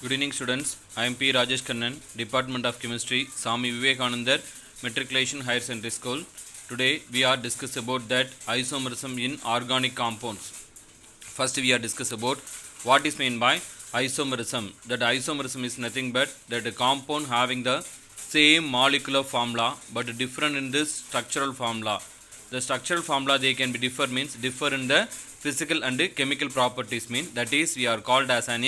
Good evening, students. I am P. Rajesh Kannan, Department of Chemistry, Swami Vivekanandar, Matriculation Higher Secondary School. Today we are discuss about that isomerism in organic compounds. First we are discuss about what is meant by isomerism. That isomerism is nothing but that a compound having the same molecular formula but different in this structural formula. The structural formula they can be differ means differ in the physical and chemical properties mean that is we are called as an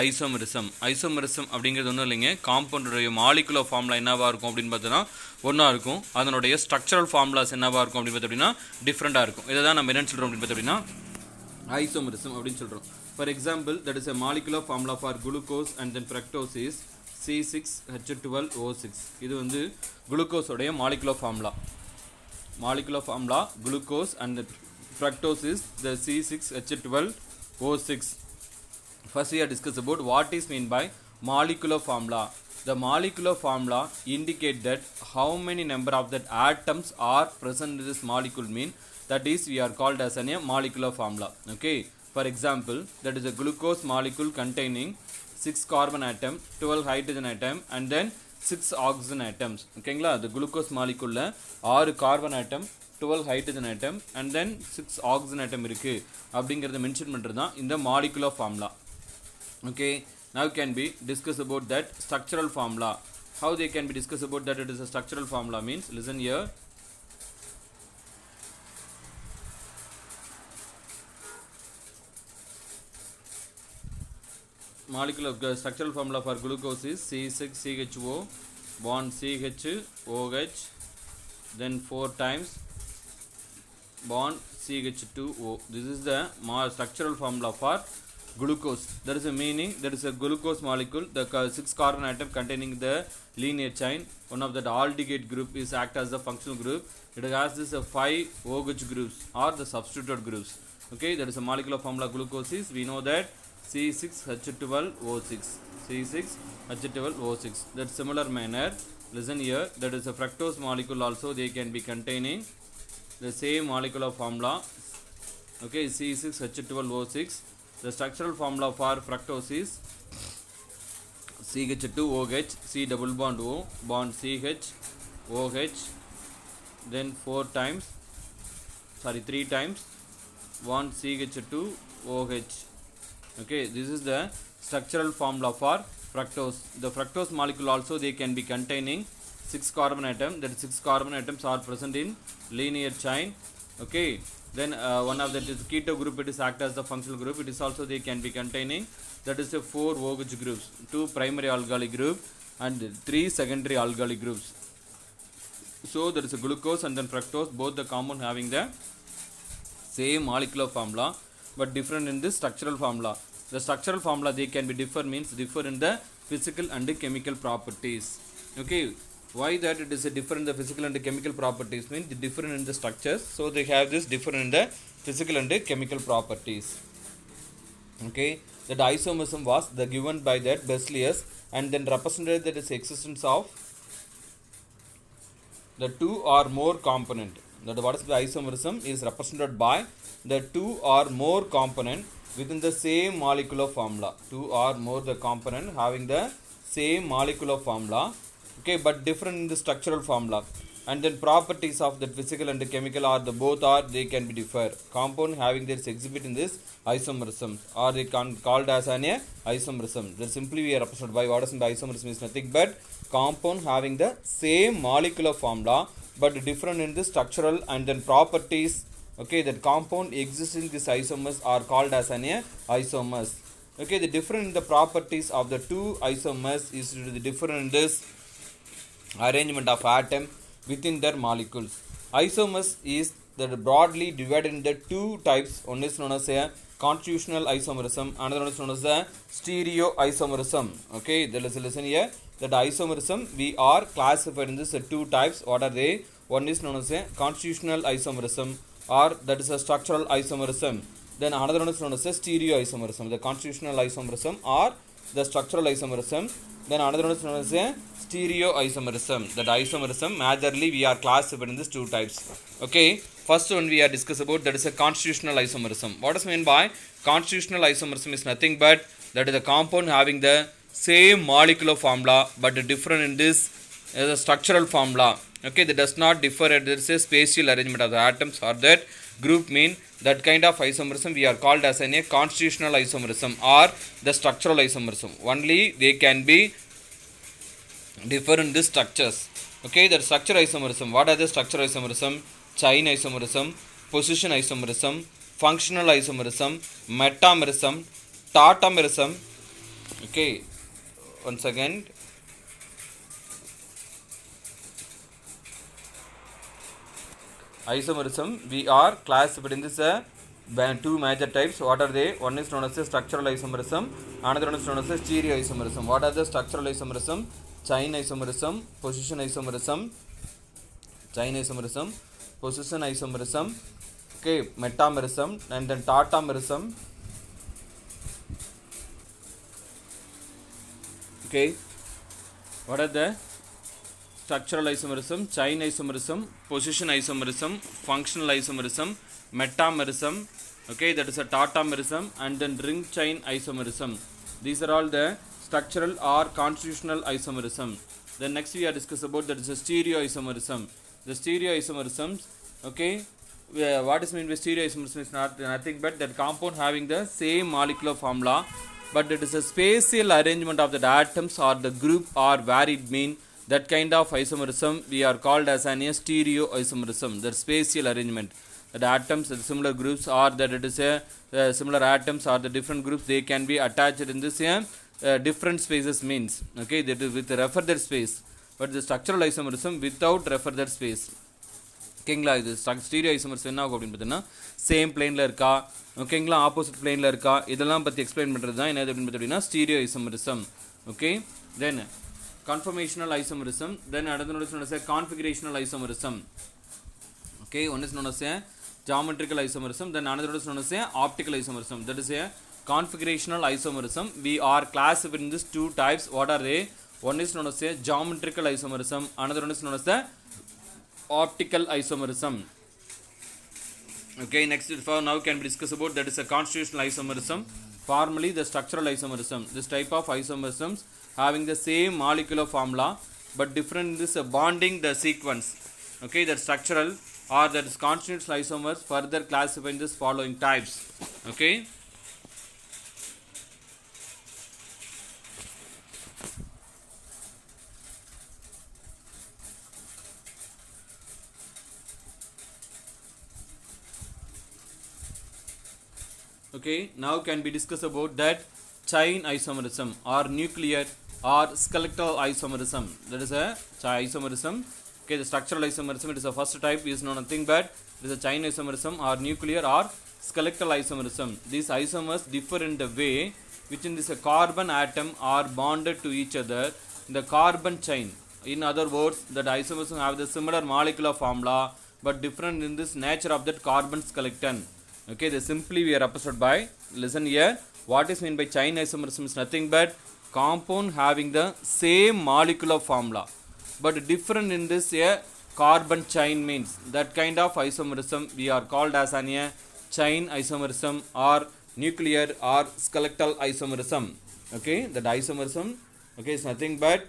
isomerism. Isomerism அப்படிங்கிறது ஒன்றும் இல்லைங்க, காம்பவுண்டுடைய molecular formula என்னவாக இருக்கும் அப்படின்னு பார்த்தோன்னா ஒன்றா இருக்கும், அதனுடைய ஸ்ட்ரக்சரல் ஃபார்முலாஸ் என்னவாக இருக்கும் அப்படின்னு பார்த்தோம்னா டிஃப்ரெண்ட்டாக இருக்கும். இதை தான் நம்ம என்னென்னு சொல்கிறோம் அப்படின்னு பார்த்தோம்னா isomerism அப்படின்னு சொல்கிறோம். For example that is a molecular formula for glucose and then fructose is C6H12O6. இது வந்து குளுக்கோஸோடைய molecular formula. Molecular formula glucose and the fructose is the C6H12O6. First we are discuss about what is meant by molecular formula. The molecular formula indicate that how many number of that atoms are present in this molecule mean that is we are called as a molecular formula. Okay, for example that is a glucose molecule containing 6 carbon atom, 12 hydrogen atom and then 6 oxygen atoms. ஓகேங்களா, the glucose molecule 6 carbon atom, 12 hydrogen atom and then 6 oxygen atom இருக்கு அப்படிங்கிறத mention பண்ணுறது தான் இந்த molecular formula. Okay, now can be discuss about that structural formula. How they can be discuss about that it is a structural formula means listen here. Molecular structural formula for glucose is C6CHO bond CHOH then 4 times bond CH2O. This is the structural formula for glucose. There is a meaning, there is a glucose molecule, the 6 carbon atom containing the linear chain. One of the aldehyde group is act as the functional group. It has this 5 OH groups or the substituted groups. Okay, that is a molecular formula glucose is we know that C6H12O6. C6H12O6. That similar manner, listen here, that is a fructose molecule also they can be containing the same molecular formula. Okay, C6H12O6. The structural formula for fructose is CH2OH, C double bond O, bond CHOH, then 3 times bond CH2OH. Okay, this is the structural formula for fructose. The fructose molecule also they can be containing 6 carbon atom, that 6 carbon atoms are present in linear chain. Okay, then one of that is keto group, it is act as the functional group. It is also they can be containing that is a 4 OH groups, 2 primary alkali group and 3 secondary alkali groups. So there is a glucose and then fructose, both the compound having the same molecular formula but different in the structural formula. The structural formula they can be differ means differ in the physical and the chemical properties. Okay, why that it is a different in the physical and the chemical properties means different in the structures, so they have this different in the physical and the chemical properties. Okay, that isomerism was the given by that Berzelius and then represented that is existence of the 2 or more component. That what is the isomerism is represented by the 2 or more component within the same molecular formula. 2 or more the component having the same molecular formula, okay, but different in the structural formula. And then properties of the physical and the chemical are the both are they can be differ. Compound having this exhibit in this isomerism or they can called as an isomerism. That simply we are represented by what is in the isomerism is nothing but compound having the same molecular formula but different in the structural and then properties. Okay, that compound existing this isomers are called as an isomers. Okay, the different in the properties of the two isomers is the different in this arrangement of atom within their molecules. Isomers is that broadly divided into two types. One is known as a constitutional isomerism, another one is known as the stereo isomerism. Okay, there is a lesson here that isomerism we are classified in this two types. What are they? One is known as a constitutional isomerism or that is a structural isomerism. Then another one is known as a stereo isomerism, the constitutional isomerism or the structural isomerism. Then another one is known as a stereo isomerism. That isomerism majorly we are classified in these two types. Okay, first one we are discuss about that is a constitutional isomerism. What is meant by constitutional isomerism is nothing but that is a compound having the same molecular formula but different in this the structural formula. Okay, that does not differ at there is a spatial arrangement of the atoms or that group mean that kind of isomerism we are called as a constitutional isomerism or the structural isomerism. Only they can be differ in the structures. Okay, the structure isomerism. What are the structure isomerism? Chain isomerism, position isomerism, functional isomerism, metamerism, tautomerism. Okay, once again, isomerism we are classified in this two major types. What are they? One is known as the structural isomerism, another one is known as the stereo isomerism. What are the structural isomerism? Chain isomerism, position isomerism, chain isomerism, position isomerism, okay, metamerism, and then tautomerism. Okay, what are the structural isomerism, chain isomerism, position isomerism, functional isomerism, metamerism, okay, that is a tautomerism, and then ring chain isomerism. These are all the structural or constitutional isomerism. Then next we are discuss about that is a stereo isomerism. The stereo isomerisms, okay, what is meant by stereo isomerism is nothing but that compound having the same molecular formula but it is a spatial arrangement of the atoms or the group or varied mean. That kind of isomerism we are called as an stereo isomerism. The spatial arrangement, the atoms, the similar groups, or that it is a similar atoms or the different groups they can be attached in this different spaces means. Okay, that is with the referred space, but the structural isomerism without referred space. ஓகேங்களா, இது stereo isomers என்ன ஆகும் அப்படின்னு பார்த்தீங்கன்னா same பிளேனில் இருக்கா, ஓகேங்களா, opposite பிளேனில் இருக்கா, இதெல்லாம் பற்றி எக்ஸ்பிளைன் பண்ணுறது தான் என்னது அப்படின்னு பார்த்தீங்கன்னா stereo isomerism. Okay, then conformational isomerism, then another one is known as a configurational isomerism. Okay, one is known as a geometrical isomerism, then another one is known as a optical isomerism. That is a configurational isomerism. We are classified in these two types. What are they? One is known as a geometrical isomerism, another one is known as the optical isomerism. Okay, next for now can be discussed about that is a constitutional isomerism, formerly the structural isomerism. This type of isomerisms having the same molecular formula but different in this bonding the sequence. Okay, that structural or that is constitutional isomers further classified in this following types. Okay, okay, now can be discussed about that chain isomerism or nuclear or skeletal isomerism. That is a isomerism. Okay, the structural isomerism, it is the first type, is known nothing but it is a chain isomerism or nuclear or skeletal isomerism. These isomers differ in the way which in this a carbon atom are bonded to each other in the carbon chain. In other words, that isomers have the similar molecular formula but different in this nature of that carbon skeleton. Okay, this simply we are represented by, listen here, what is meant by chain isomerism is nothing but compound having the same molecular formula but different in this carbon chain means. That kind of isomerism we are called as an chain isomerism or nuclear or skeletal isomerism. Okay, that isomerism, okay, is nothing but,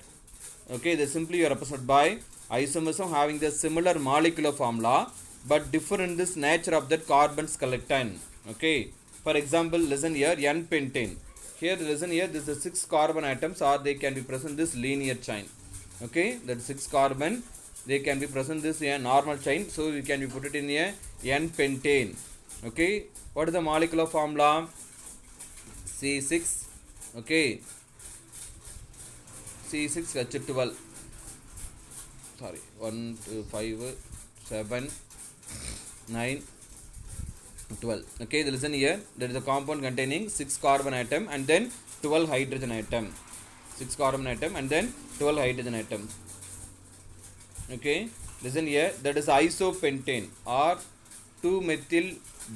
okay, they simply are represented by isomerism having the similar molecular formula but different in this nature of that carbon skeleton. Okay, for example, listen here, n-pentane. Here listen here, this is 6 carbon atoms or they can be present this linear chain. Okay, that 6 carbon they can be present this normal chain, so we can be put it in a n-pentane. Okay, what is the molecular formula? C6. Okay, C6H12. Sorry, 1 2 5 7 9 12. Okay, listen here, there is a compound containing 6 carbon atom and then 12 hydrogen atom. 6 carbon atom and then 12 hydrogen atom. Okay, listen here, that is isopentane or 2-methyl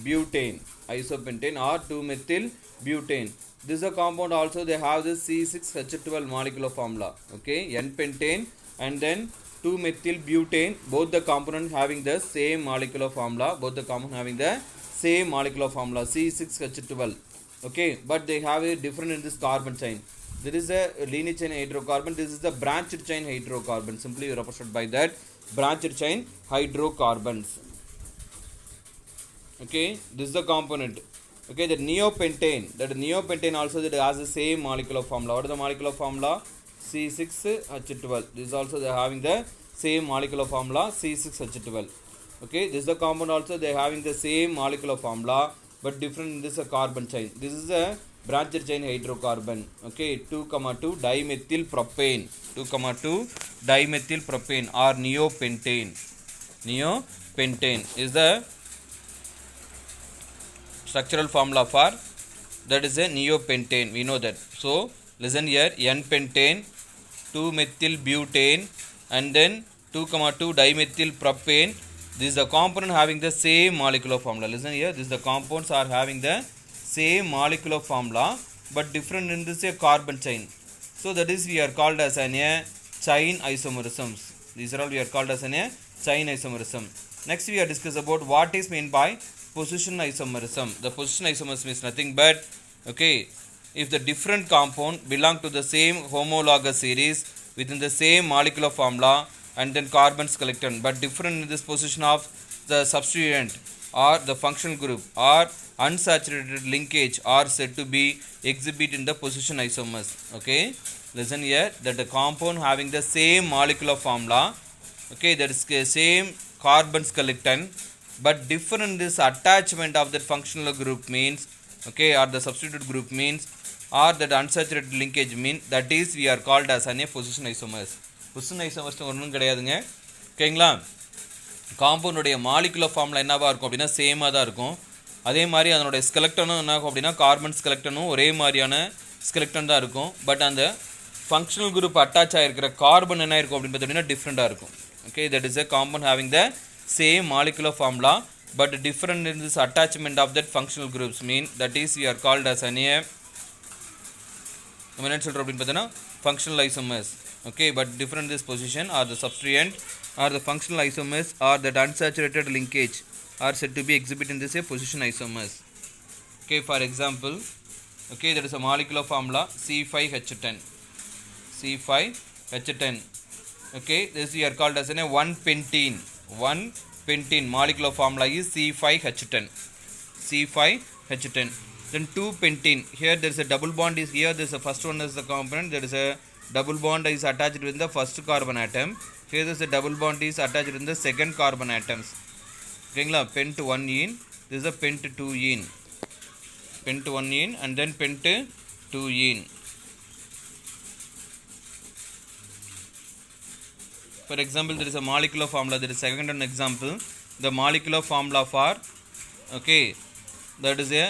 butane. Isopentane or 2-methyl butane. This is a compound also, they have this C6H12 molecular formula. Okay, n-pentane and then 2-methyl butane, both the components having the same molecular formula, both the compound having the same molecular formula C6H12. Okay, but they have a different in this carbon chain. There is a linear chain hydrocarbon, this is the branched chain hydrocarbon, simply represented by that branched chain hydrocarbons. Okay, this is the component. Okay, the neopentane also that has the same molecular formula. What is the molecular formula? C6H12. This is also they are having the same molecular formula, C6H12. Okay, this is the compound also they are having the same molecular formula but different in this carbon chain. This is a branched chain hydrocarbon. Okay, 2,2 dimethyl propane. 2,2 dimethyl propane or neopentane. Neopentane is the structural formula for that is a neopentane. We know that. So listen here, N-pentane, 2-methyl butane, and then 2,2 dimethyl propane. This is the component having the same molecular formula. Listen here, this is the compounds are having the same molecular formula but different in this carbon chain. So that is we are called as a chain isomerisms. These are all we are called as a chain isomerism. Next we are discuss about what is meant by position isomerism. The position isomerism is nothing but, okay, if the different compound belong to the same homologous series within the same molecular formula and then carbons collected but different in this position of the substituent or the functional group or unsaturated linkage are said to be exhibit in the position isomers. Okay, listen here, that the compound having the same molecular formula, okay, that is same carbons collected but different this attachment of that functional group means, okay, or the substitute group means, or that unsaturated linkage mean, that is we are called as a position isomers. Position isomers ஒன்றும் கிடையாதுங்க. ஓகேங்களா, காம்பவுண்டுடைய molecular formula என்னவா இருக்கும் அப்படின்னா சேமாக தான் இருக்கும். அதே மாதிரி அதனுடைய ஸ்கெலக்டனும் என்ன ஆகும் அப்படின்னா கார்பன் ஸ்கெலக்டனும் ஒரே மாதிரியான ஸ்கெலக்டன் தான் இருக்கும். பட் அந்த ஃபங்க்ஷனல் குரூப் அட்டாச் ஆகிருக்கிற கார்பன் என்ன இருக்கும் அப்படின்னு பார்த்தீங்கன்னா டிஃப்ரெண்ட்டாக இருக்கும். Okay, that is a compound having the same molecular formula but different in this attachment of that functional groups mean, that is we are called as an என்ன சொல்கிறோம் அப்படின்னு பார்த்தீங்கன்னா functional isomers. Okay, but different this position or the substituent or the functional isomers or that unsaturated linkage are said to be exhibit in this position isomers. Okay, for example, okay, there is a molecular formula C5H10. C5H10. Okay, this we are called as a 1-pentene. 1-pentene molecular formula is C5H10. C5H10. Then 2-pentene. Here there is a double bond is here. There is a first one is the component. There is a double bond is attached with the first carbon atom. Here there is a double bond is attached with the second carbon atoms. Okay, pent 1 in. This is a pent 2 in. Pent 1 in and then pent 2 in. For example, there is a molecular formula. There is second an example. The molecular formula for, okay, that is a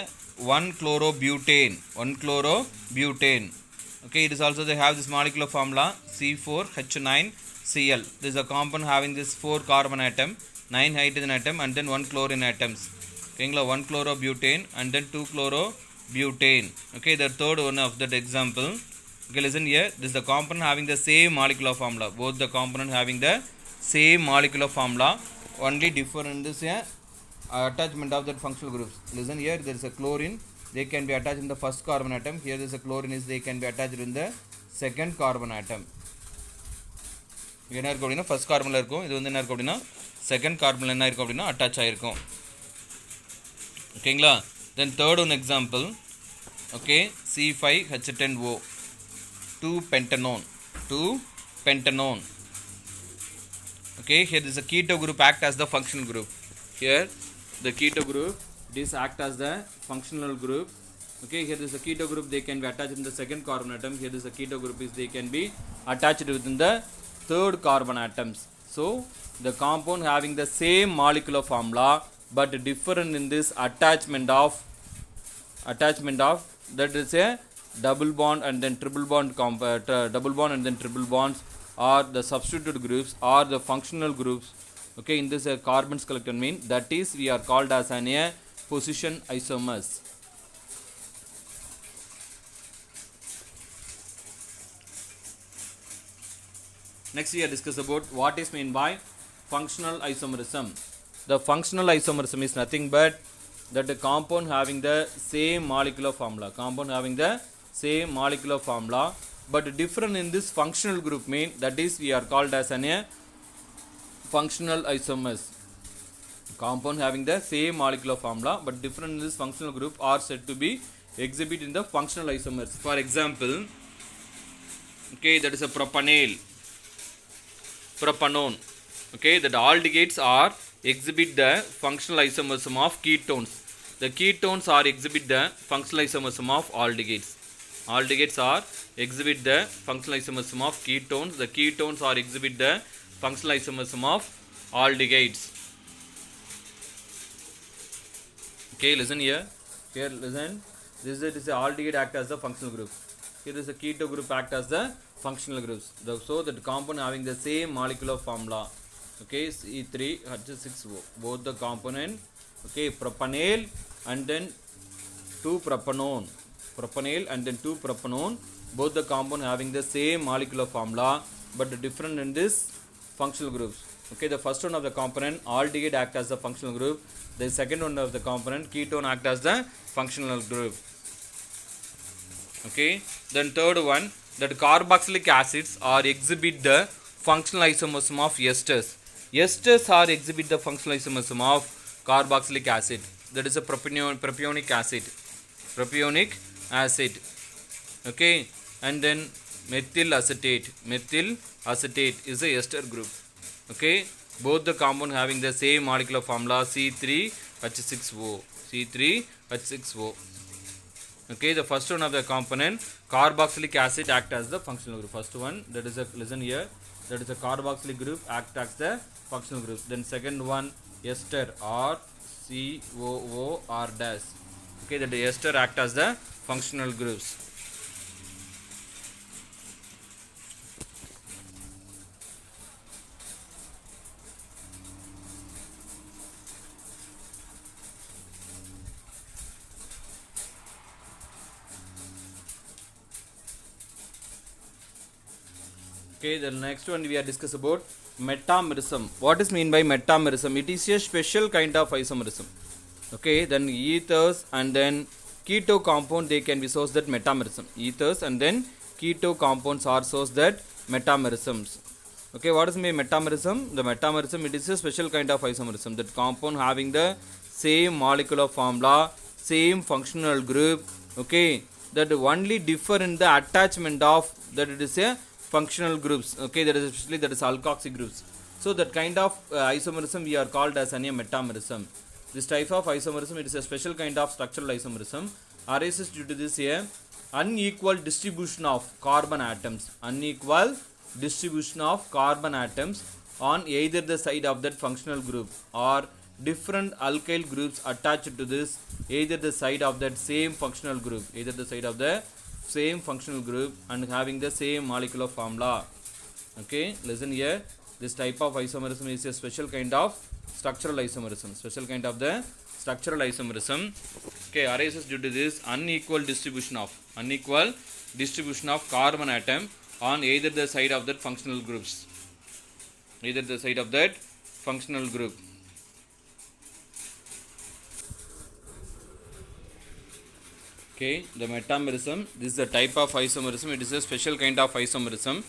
1-chlorobutane. 1-chlorobutane. Okay, it is also they have this molecular formula C4H9Cl. This is a compound having this 4 carbon atom, 9 hydrogen atom and then 1 chlorine atoms. Okay, 1-chlorobutane and then 2-chlorobutane. Okay, the third one of that example. Okay, listen here, this is the component having the same molecular formula. Both the component having the same molecular formula, only different in this attachment of that functional groups. Listen here, there is a chlorine, they can be attached in the first carbon atom. Here there is a chlorine is they can be attached in the second carbon atom. என்ன இருக்கும் அப்படின்னா first கார்பனில் இருக்கும், இது வந்து என்ன இருக்கும் அப்படின்னா second கார்பனில் என்ன இருக்கும் அப்படின்னா அட்டாச் ஆகிருக்கும். ஓகேங்களா, then third one example, okay, C5H10O, 2-pentanone. 2-pentanone. Okay, here is a keto group act as the functional group. Here the keto group this act as the functional group. Okay, here is a keto group, they can be attached in the second carbon atom. Here is a keto group is they can be attached within the third carbon atoms. So the compound having the same molecular formula but different in this attachment of that is a double bond and then triple bond double bond and then triple bonds or the substituted groups or the functional groups. Okay, in this carbons collected mean, that is we are called as an position isomers. Next we are discuss about what is meant by functional isomerism. The functional isomerism is nothing but that the compound having the same molecular formula, but different in this functional group mean, that is we are called as a functional isomers. Compound having the same molecular formula but different in this functional group are said to be exhibit in the functional isomers. For example, okay, that is a propanone. Okay, that aldehydes are exhibit the functional isomerism of ketones. The ketones are exhibit the functional isomerism of aldehydes. Aldehydes are exhibit the functional isomerism of ketones. The ketones are exhibit the functional isomerism of aldehydes. Okay, listen here. Here, listen. This is a aldehyde act as the functional group. Here is a keto group act as the functional groups. So that compound having the same molecular formula. Okay, C3H6O. Both the component. Okay, propanol and then 2-propanone. Propanol and then 2-propanone. Both the compound having the same molecular formula but different in this functional groups. Okay, the first one of the component aldehyde act as the functional group. The second one of the component ketone act as the functional group. Okay, then third one, that carboxylic acids are exhibit the functional isomerism of esters. Esters are exhibit the functional isomerism of carboxylic acid. That is a propionic acid. Okay, and then methyl acetate is a ester group. Okay, both the compound having the same molecular formula C3H6O. Okay, the first one of the component carboxylic acid act as the functional group. First one, that is a, listen here, that is a carboxylic group act as the functional group. Then second one, ester or COO or dash. Okay, that the ester act as the functional groups. Okay, the next one we are discuss about metamerism. What is mean by metamerism? It is a special kind of isomerism. Okay, then ethers and then keto compound, they can be sourced that metamerism. Ethers and then keto compounds are sourced that metamerisms. Okay, what is mean metamerism? The metamerism, it is a special kind of isomerism. That compound having the same molecular formula, same functional group. Okay, that only differ in the attachment of that it is a functional groups. Okay, that is especially that is alkoxy groups. So that kind of isomerism we are called as a metamerism. This type of isomerism, it is a special kind of structural isomerism, arises due to this unequal distribution of carbon atoms. Unequal distribution of carbon atoms on either the side of that functional group, or different alkyl groups attached to this either the side of that same functional group, and having the same molecular formula. Okay, listen here, this type of isomerism is a special kind of structural isomerism. Okay, arises due to this unequal distribution of carbon atom on either the side of that functional group. Okay, the metamerism, this is the type of isomerism. It is a special kind of isomerism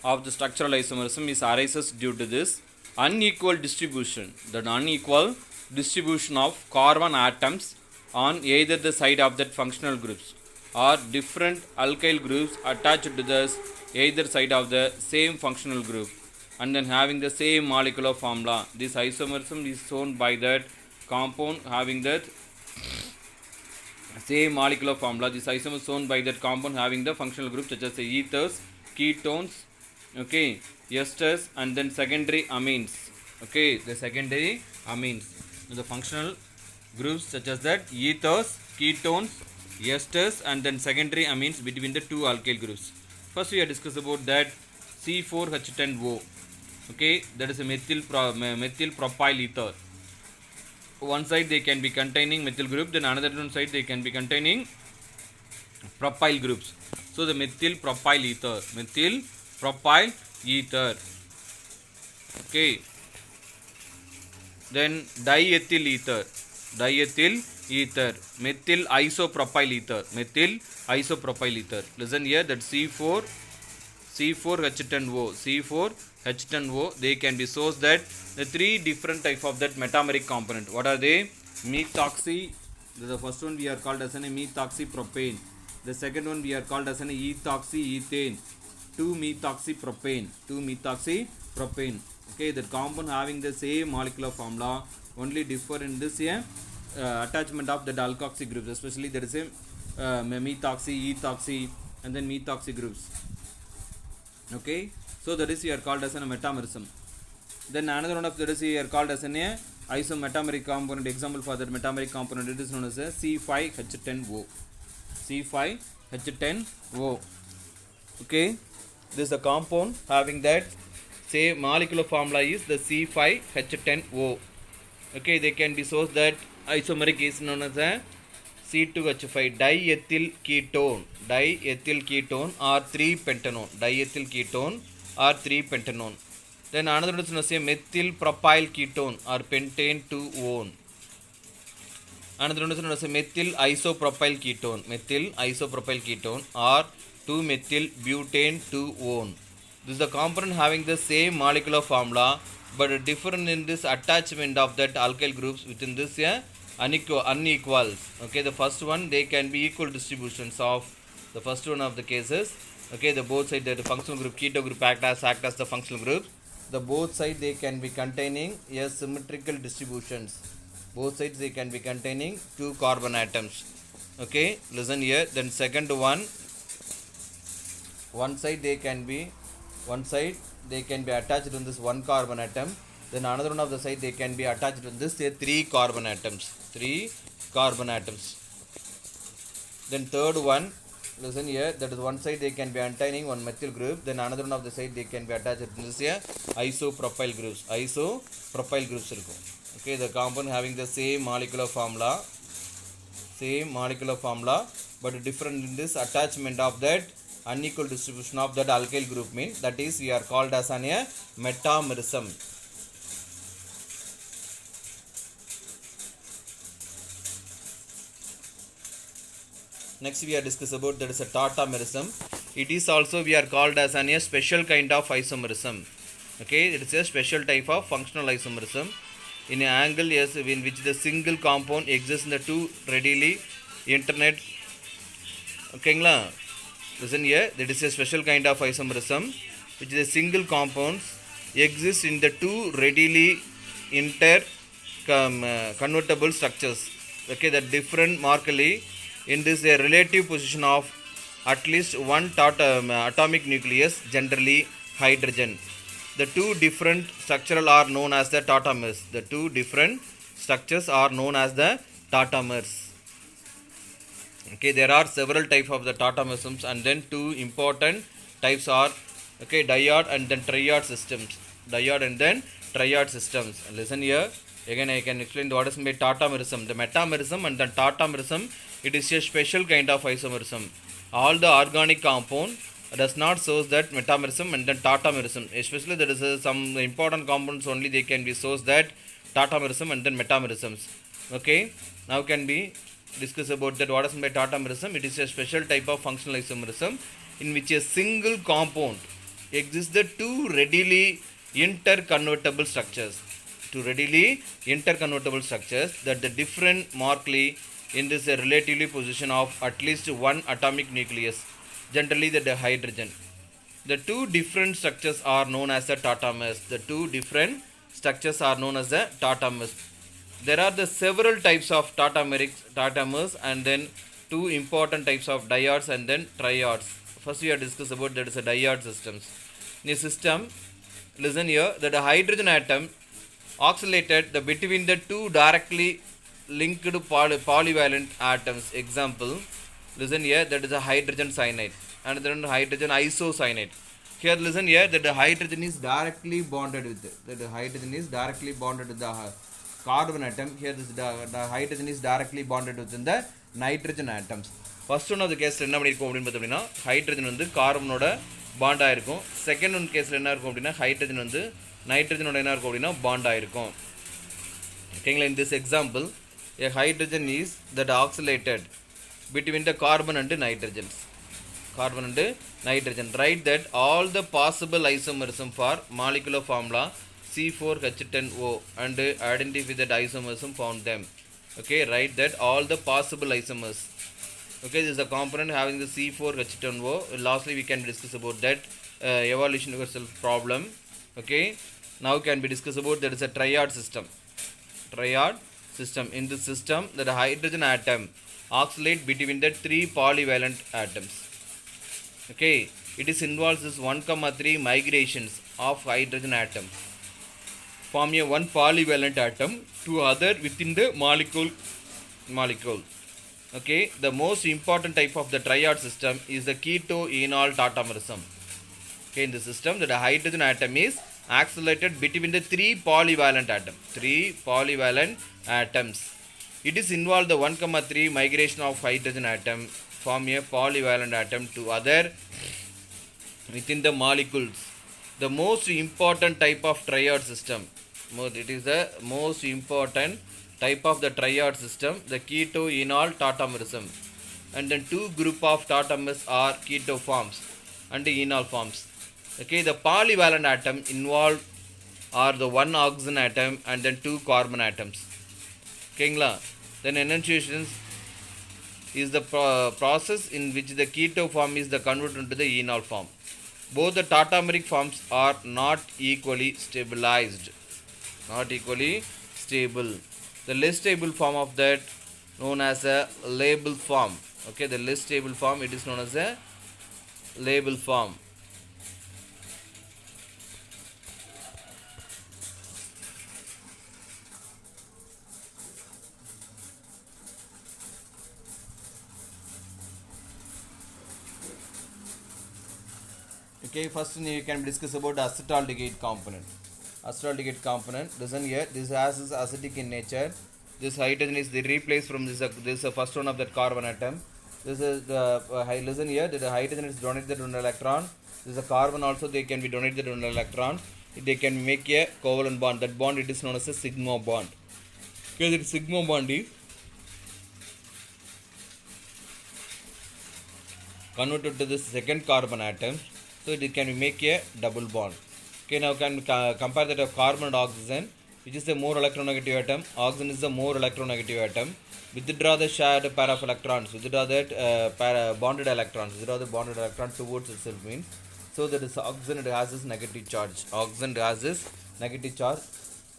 of the structural isomerism is arises due to this unequal distribution. That unequal distribution of carbon atoms on either the side of that functional groups, or different alkyl groups attached to this either side of the same functional group, and then having the same molecular formula. This isomerism is shown by that compound having that same molecular formula. This isomer is shown by that compound having the functional group such as the ethers, ketones, okay, esters, and then secondary amines. Okay, the secondary amines. The functional groups such as that ethers, ketones, esters, and then secondary amines between the two alkyl groups. First we are discuss about that C4H10O. Okay, that is a methyl propyl ether. One side they can be containing methyl group, then another one side they can be containing propyl groups. So the methyl propyl ether. Okay, then diethyl ether. ether, methyl isopropyl ether, methyl isopropyl ether. Listen here, that C4H10O, C4H10O, they can be sourced that the three different type of that metameric component. What are they? Methoxy, the first one we are called as an methoxypropane. The second one we are called as an ethoxyethane. 2-methoxypropane. Okay, the compound having the same molecular formula, only differ in this attachment of the alkoxy groups, especially there is a methoxy, ethoxy, and then methoxy groups. Okay, so that is here called as a metamerism. Then another one of that is here called as an isometameric component. Example for that metameric component, it is known as a C5H10O. C5H10O. Okay, this is a compound having that same molecular formula is the C5H10O. Okay, they can be sourced that isomeric is known as a C2H5 diethyl ketone or 3-pentanone. Diethyl ketone or 3-pentanone. Then another one is methyl propyl ketone or pentane 2-one. Another one is methyl isopropyl ketone or 2-methyl butane 2-one. This is the component having the same molecular formula but different in this attachment of that alkyl groups within this unequals. Okay, the first one they can be equal distributions of the first one of the cases. Okay, the both side the functional group keto group act as the functional group. The both side they can be containing symmetrical distributions. Both sides they can be containing 2 carbon atoms. Okay, listen here. Then second one side they can be attached in this 1 carbon atom. Then another one of the side they can be attached in this 3 carbon atoms. Then third one, listen here, that is one side they can be containing 1 methyl group. Then another one of the side they can be attached in this isopropyl groups. Okay, the compound having the same molecular formula but different in this attachment of that unequal distribution of that alkyl group means that is we are called as an metamerism. Next we are discuss about that is a tautomerism. It is also we are called as an special kind of isomerism. Okay, it is a special type of functional isomerism in an angle in which the single compound exists in the two readily internet. Okay, listen here, that is a special kind of isomerism which is a single compounds exist in the two readily convertible structures. Okay, the different markedly in this a relative position of at least one atomic nucleus, generally hydrogen. The two different structural are known as the tautomers. The two different structures are known as the tautomers. Okay, there are several types of the tautomerisms, and then two important types are diode and then triode systems. Listen here. Again, I can explain what is tautomerism. The metamerism and the tautomerism, it is a special kind of isomerism. All the organic compound does not source that metamerism and then tautomerism. Especially there is some important compounds only they can be source that tautomerism and then metamerisms. Okay, now can be discuss about that what is tautomerism. It is a special type of functional isomerism in which a single compound exists the two readily interconvertible structures. That the different markedly in this relatively position of at least one atomic nucleus, generally the hydrogen. The two different structures are known as the tautomers. There are the several types of tautomers and then two important types of diodes and then triodes. First we have discussed about that is a diode systems. In a system, listen here, that the hydrogen atom oscillated between the two directly linked polyvalent atoms. Example, listen here, that is a hydrogen cyanide and then hydrogen isocyanide. Here listen here, that the hydrogen is directly bonded with the carbon atom. Here this the hydrogen is directly bonded within the nitrogen atoms. First one of the case என்ன பண்ணிருக்கோம் அப்படினு பார்த்தீங்கன்னா hydrogen வந்து கார்பனோட bond ஆயிருக்கும். Second one கேஸ்ல என்ன இருக்கும் அப்படினா ஹைட்ரஜன் வந்து நைட்ரஜனோட என்ன இருக்கும் அப்படினா பாண்ட் ஆயிருக்கும். ஓகேங்களா? In this example, A hydrogen is that oxalated between the carbon and nitrogens. Carbon and nitrogen. Write that all the possible isomerism for molecular formula C4H10O and identify that isomerism found them. Okay, write that all the possible isomers. Okay, this is a component having the C4H10O. Lastly, we can discuss about that evolution yourself problem. Okay, now can be discussed about that is a triad system. Triad system. In this system, the hydrogen atom oscillate between the three polyvalent atoms. Okay, it is involves this 1,3 migrations of hydrogen atom form a one polyvalent atom to other within the molecule. Okay, the most important type of the triad system is the keto-enol tautomerism. Okay, in the system, the hydrogen atom is accelerated between the three polyvalent atoms. It is involved the 1,3 migration of hydrogen atom form a polyvalent atom to other within the molecules. The most important type of triad system. It is the most important type of the triad system, the keto-enol tautomerism. And then two group of tautomers are keto forms and enol forms. Okay, the polyvalent atom involved are the one oxygen atom and then two carbon atoms. Okay, then enunciations is the process in which the keto form is the converted into the enol form. Both the tautomeric forms are not equally stabilized. Not equally stable. The less stable form of that known as a labile form. Okay, the less stable form, it is known as a labile form. Okay, first you can discuss about acetaldehyde component. Acetaldehyde component, listen here, this has is acidic in nature. This hydrogen is replaced from this is the first one of that carbon atom. This is the listen here, the hydrogen is donated one electron. This is a carbon also, they can be donated one electron. They can make a covalent bond. That bond it is known as a sigma bond. Okay, the sigma bond is converted to the second carbon atom, so it can make a double bond. Okay, now can compare that of carbon and oxygen, which is a more electronegative atom. Oxygen is a more electronegative atom. Withdraw the shared pair of electrons, withdraw that bonded electrons, withdraw the bonded electron towards itself means. So that is oxygen, it has this negative charge. Oxygen has this negative charge.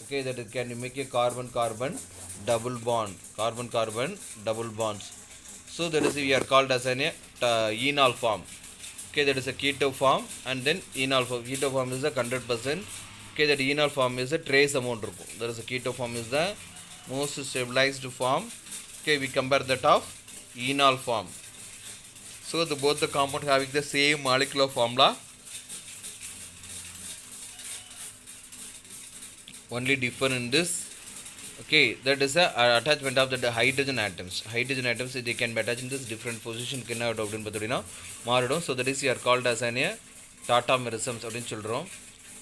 Okay, that it can make a carbon-carbon double bond. Carbon-carbon double bonds. So that is we are called as an enol form. Okay, that is a keto form and then enol form. Keto form is a 100%. Okay, that enol form is a trace amount. That is a keto form is the most stabilized form. Okay, we compare that of enol form. So the both the compound having the same molecular formula. Only different in this. Okay, that is a attachment of the hydrogen atoms. Hydrogen atoms they can be attached in this different position. So that is here called as an tautomerism.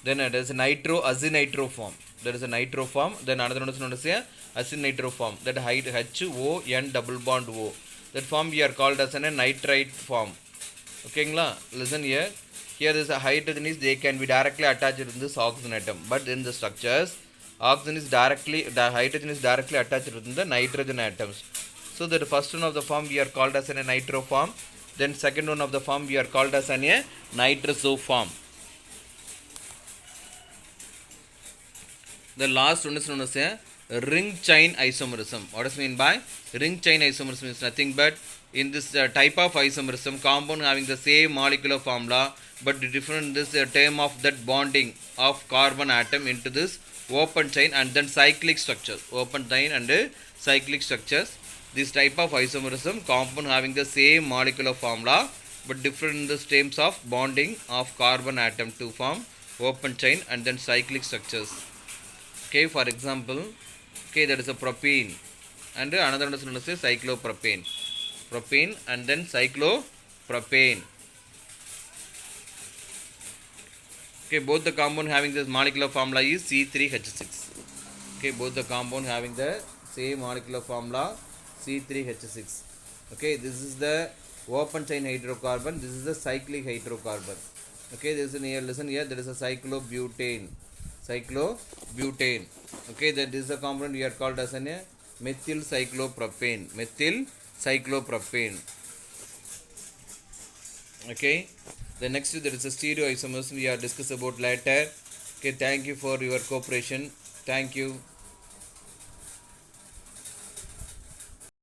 Then it is nitro azinitro form. There is a nitro form. Then another one is known as a azinitro form. That HON double bond O. That form we are called as a nitrite form. Okay, listen here. Here is a hydrogen is they can be directly attached in this oxygen atom. But in the structures, hydrogen is directly attached within the nitrogen atoms. So that the first one of the form we are called as a nitro form. Then second one of the form we are called as a nitroso form. The last one is known as a ring chain isomerism. What does it mean by ring chain isomerism? Is nothing but in this type of isomerism, compound having the same molecular formula but different this term of that bonding of carbon atom into this open chain and then cyclic structures. Open chain and cyclic structures. This type of isomerism, compound having the same molecular formula but different in the terms of bonding of carbon atom to form open chain and then cyclic structures. Okay, for example, okay, that is a propene and another one is known as a cyclopropane. Propane and then cyclopropane. Okay, both the compound having this molecular formula is C3H6. Okay, both the compound having the same molecular formula C3H6. Okay, this is the open chain hydrocarbon, this is the cyclic hydrocarbon. Okay, there is a listen here, there is a cyclobutane. Okay, that is a component we are called as an methyl cyclopropane. Okay, the next there is a stereoisomers we are discuss about later. Okay, thank you for your cooperation. Thank you.